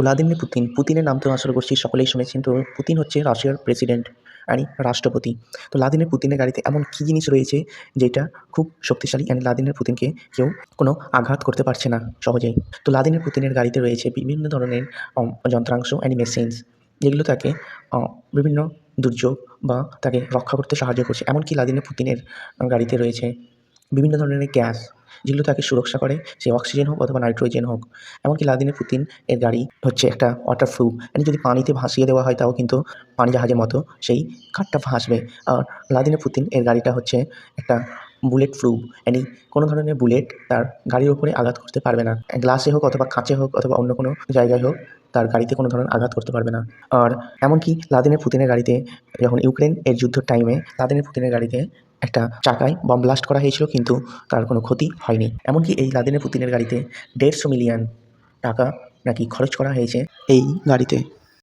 Vladimir Putin. পুতিনের নাম তো আশা করছি সকলেই শুনেছেন। তো পুতিন হচ্ছে রাশিয়ার প্রেসিডেন্ট রাষ্ট্রপতি। তো ভ্লাদিমির পুতিনের গাড়িতে এমন কী জিনিস রয়েছে যেটা খুব শক্তিশালী অ্যান্ড ভ্লাদিমির পুতিনকে কেউ কোনো আঘাত করতে পারছে না সহজেই। তো ভ্লাদিমির পুতিনের গাড়িতে রয়েছে বিভিন্ন ধরনের যন্ত্রাংশ অ্যান্ড মেশিনস, যেগুলো তাকে বিভিন্ন দুর্যোগ বা তাকে রক্ষা করতে সাহায্য করছে। এমনকি ভ্লাদিমির পুতিনের গাড়িতে রয়েছে বিভিন্ন ধরনের গ্যাস, যেগুলো তাকে সুরক্ষা করে, সে অক্সিজেন হোক অথবা নাইট্রোজেন হোক। এমনকি ভ্লাদিমির পুতিন এর গাড়ি হচ্ছে একটা ওয়াটার প্রুফ, মানে যদি পানিতে ভাসিয়ে দেওয়া হয় তাও কিন্তু পানি জাহাজের মতো সেই কারটা ভাসবে। আর ভ্লাদিমির পুতিন এর গাড়িটা হচ্ছে একটা বুলেট প্রুফ, মানে কোনো ধরনের বুলেট তার গাড়ির উপরে আঘাত করতে পারবে না। গ্লাসে হোক অথবা কাঁচে হোক অথবা অন্য কোনো জায়গায় হোক, তার গাড়িতে কোনো ধরনের আঘাত করতে পারবে না। আর এমনকি ভ্লাদিমির পুতিনের গাড়িতে যখন ইউক্রেন এর যুদ্ধের টাইমে ভ্লাদিমির পুতিনের গাড়িতে একটা চাকায় বম ব্লাস্ট করা হয়েছিল, কিন্তু তার কোনো ক্ষতি হয়নি। এমনকি এই ভ্লাদিমির পুতিনের গাড়িতে 150 মিলিয়ন টাকা নাকি খরচ করা হয়েছে এই গাড়িতে।